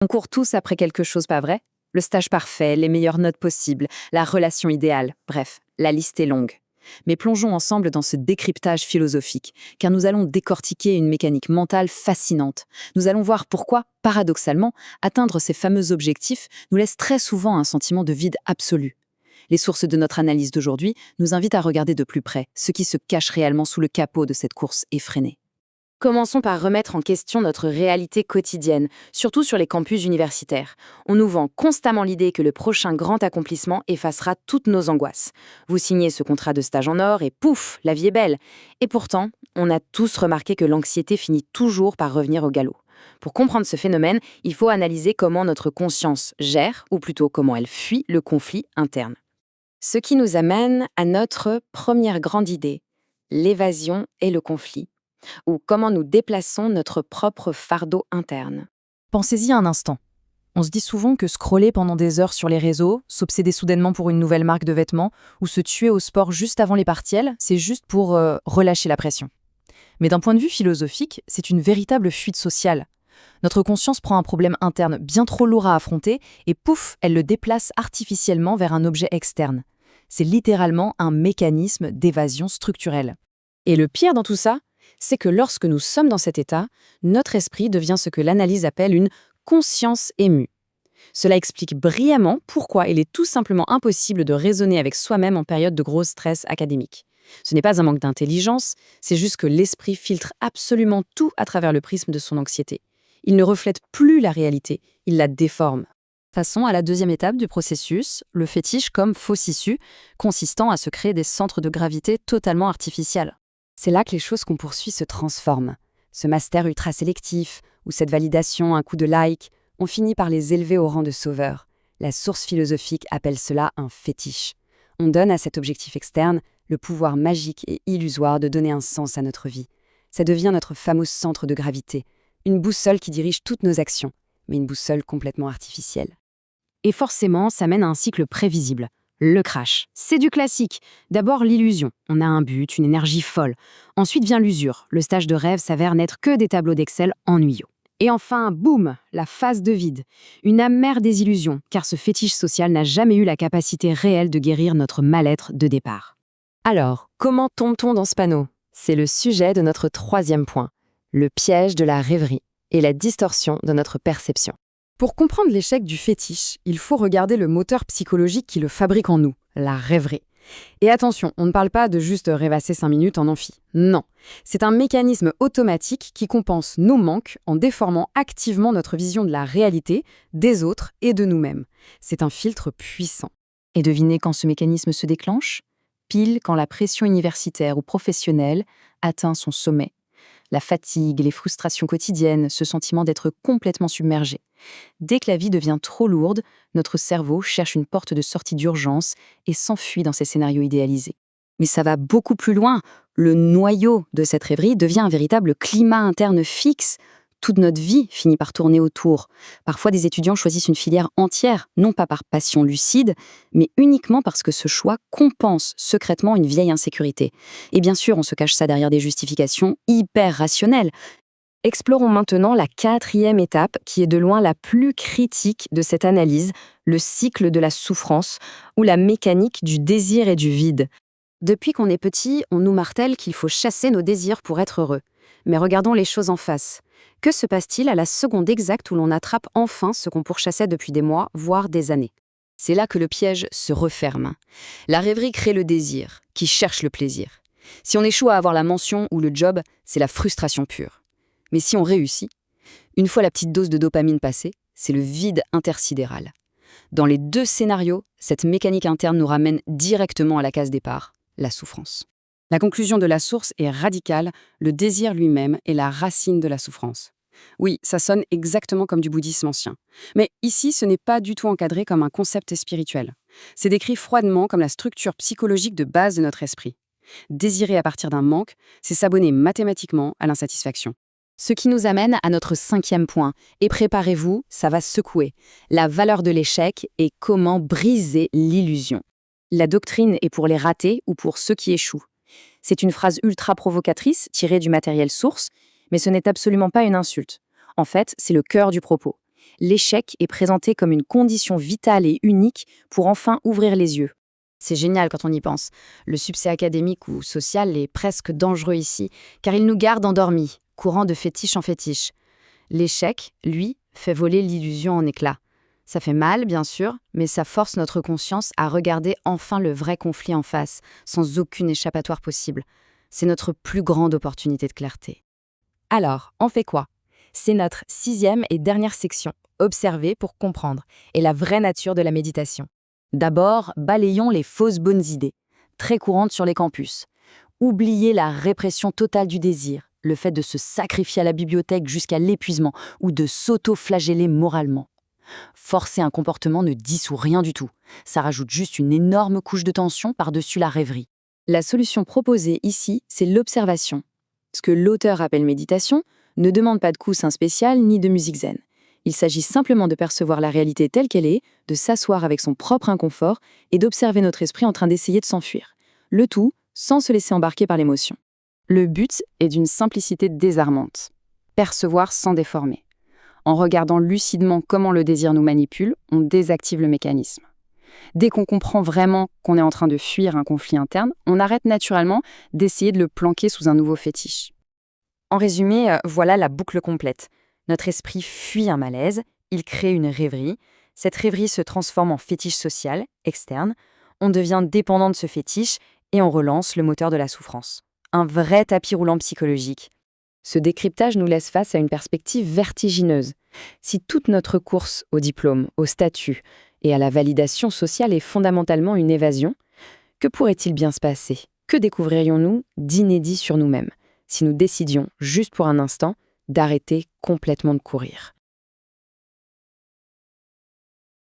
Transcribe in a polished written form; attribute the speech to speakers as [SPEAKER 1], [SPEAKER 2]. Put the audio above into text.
[SPEAKER 1] On court tous après quelque chose, pas vrai? Le stage parfait, les meilleures notes possibles, la relation idéale, bref, la liste est longue. Mais plongeons ensemble dans ce décryptage philosophique, car nous allons décortiquer une mécanique mentale fascinante. Nous allons voir pourquoi, paradoxalement, atteindre ces fameux objectifs nous laisse très souvent un sentiment de vide absolu. Les sources de notre analyse d'aujourd'hui nous invitent à regarder de plus près ce qui se cache réellement sous le capot de cette course effrénée. Commençons par remettre en question notre réalité quotidienne, surtout sur les campus universitaires. On nous vend constamment l'idée que le prochain grand accomplissement effacera toutes nos angoisses. Vous signez ce contrat de stage en or et pouf, la vie est belle. Et pourtant, on a tous remarqué que l'anxiété finit toujours par revenir au galop. Pour comprendre ce phénomène, il faut analyser comment notre conscience gère, ou plutôt comment elle fuit, le conflit interne. Ce qui nous amène à notre première grande idée, l'évasion et le conflit, ou comment nous déplaçons notre propre fardeau interne.
[SPEAKER 2] Pensez-y un instant. On se dit souvent que scroller pendant des heures sur les réseaux, s'obséder soudainement pour une nouvelle marque de vêtements ou se tuer au sport juste avant les partiels, c'est juste pour relâcher la pression. Mais d'un point de vue philosophique, c'est une véritable fuite sociale. Notre conscience prend un problème interne bien trop lourd à affronter et pouf, elle le déplace artificiellement vers un objet externe. C'est littéralement un mécanisme d'évasion structurelle.
[SPEAKER 1] Et le pire dans tout ça, c'est que lorsque nous sommes dans cet état, notre esprit devient ce que l'analyse appelle une conscience émue. Cela explique brillamment pourquoi il est tout simplement impossible de raisonner avec soi-même en période de gros stress académique. Ce n'est pas un manque d'intelligence, c'est juste que l'esprit filtre absolument tout à travers le prisme de son anxiété. Il ne reflète plus la réalité, il la déforme.
[SPEAKER 2] Passons à la deuxième étape du processus, le fétiche comme faux issue, consistant à se créer des centres de gravité totalement artificiels.
[SPEAKER 1] C'est là que les choses qu'on poursuit se transforment. Ce master ultra sélectif, ou cette validation, un coup de like, on finit par les élever au rang de sauveurs. La source philosophique appelle cela un fétiche. On donne à cet objectif externe le pouvoir magique et illusoire de donner un sens à notre vie. Ça devient notre fameux centre de gravité, une boussole qui dirige toutes nos actions, mais une boussole complètement artificielle. Et forcément, ça mène à un cycle prévisible. Le crash. C'est du classique. D'abord l'illusion. On a un but, une énergie folle. Ensuite vient l'usure. Le stage de rêve s'avère n'être que des tableaux d'Excel ennuyeux. Et enfin, boum, la phase de vide. Une amère désillusion, car ce fétiche social n'a jamais eu la capacité réelle de guérir notre mal-être de départ. Alors, comment tombe-t-on dans ce panneau? C'est le sujet de notre troisième point. Le piège de la rêverie et la distorsion de notre perception. Pour comprendre l'échec du fétiche, il faut regarder le moteur psychologique qui le fabrique en nous, la rêverie. Et attention, on ne parle pas de juste rêvasser 5 minutes en amphi. Non, c'est un mécanisme automatique qui compense nos manques en déformant activement notre vision de la réalité, des autres et de nous-mêmes. C'est un filtre puissant. Et devinez quand ce mécanisme se déclenche? Pile quand la pression universitaire ou professionnelle atteint son sommet. La fatigue, les frustrations quotidiennes, ce sentiment d'être complètement submergé. Dès que la vie devient trop lourde, notre cerveau cherche une porte de sortie d'urgence et s'enfuit dans ces scénarios idéalisés. Mais ça va beaucoup plus loin. Le noyau de cette rêverie devient un véritable climat interne fixe. Toute notre vie finit par tourner autour. Parfois, des étudiants choisissent une filière entière, non pas par passion lucide, mais uniquement parce que ce choix compense secrètement une vieille insécurité. Et bien sûr, on se cache ça derrière des justifications hyper rationnelles. Explorons maintenant la quatrième étape, qui est de loin la plus critique de cette analyse, le cycle de la souffrance, ou la mécanique du désir et du vide. Depuis qu'on est petit, on nous martèle qu'il faut chasser nos désirs pour être heureux. Mais regardons les choses en face. Que se passe-t-il à la seconde exacte où l'on attrape enfin ce qu'on pourchassait depuis des mois, voire des années? C'est là que le piège se referme. La rêverie crée le désir, qui cherche le plaisir. Si on échoue à avoir la mention ou le job, c'est la frustration pure. Mais si on réussit, une fois la petite dose de dopamine passée, c'est le vide intersidéral. Dans les deux scénarios, cette mécanique interne nous ramène directement à la case départ, la souffrance. La conclusion de la source est radicale, le désir lui-même est la racine de la souffrance. Oui, ça sonne exactement comme du bouddhisme ancien. Mais ici, ce n'est pas du tout encadré comme un concept spirituel. C'est décrit froidement comme la structure psychologique de base de notre esprit. Désirer à partir d'un manque, c'est s'abonner mathématiquement à l'insatisfaction. Ce qui nous amène à notre cinquième point. Et préparez-vous, ça va secouer. La valeur de l'échec et comment briser l'illusion. La doctrine est pour les ratés ou pour ceux qui échouent. C'est une phrase ultra provocatrice tirée du matériel source, mais ce n'est absolument pas une insulte. En fait, c'est le cœur du propos.
[SPEAKER 2] l'échec est présenté comme une condition vitale et unique pour enfin ouvrir les yeux. C'est génial quand on y pense. Le succès académique ou social est presque dangereux ici, car il nous garde endormis, courant de fétiche en fétiche. L'échec, lui, fait voler l'illusion en éclats. Ça fait mal, bien sûr, mais ça force notre conscience à regarder enfin le vrai conflit en face, sans aucune échappatoire possible. C'est notre plus grande opportunité de clarté. Alors, on fait quoi? C'est notre 6e et dernière section, observer pour comprendre, et la vraie nature de la méditation. D'abord, balayons les fausses bonnes idées, très courantes sur les campus. Oubliez la répression totale du désir, le fait de se sacrifier à la bibliothèque jusqu'à l'épuisement ou de s'auto-flageller moralement. Forcer un comportement ne dissout rien du tout. Ça rajoute juste une énorme couche de tension par-dessus la rêverie. La solution proposée ici, c'est l'observation. Ce que l'auteur appelle méditation ne demande pas de coussin spécial ni de musique zen. Il s'agit simplement de percevoir la réalité telle qu'elle est, de s'asseoir avec son propre inconfort et d'observer notre esprit en train d'essayer de s'enfuir. Le tout sans se laisser embarquer par l'émotion. Le but est d'une simplicité désarmante. Percevoir sans déformer. En regardant lucidement comment le désir nous manipule, on désactive le mécanisme. Dès qu'on comprend vraiment qu'on est en train de fuir un conflit interne, on arrête naturellement d'essayer de le planquer sous un nouveau fétiche. En résumé, voilà la boucle complète. Notre esprit fuit un malaise, il crée une rêverie. Cette rêverie se transforme en fétiche social, externe. On devient dépendant de ce fétiche et on relance le moteur de la souffrance. Un vrai tapis roulant psychologique. Ce décryptage nous laisse face à une perspective vertigineuse. Si toute notre course au diplôme, au statut et à la validation sociale est fondamentalement une évasion, que pourrait-il bien se passer? Que découvririons-nous d'inédit sur nous-mêmes si nous décidions, juste pour un instant, d'arrêter complètement de courir?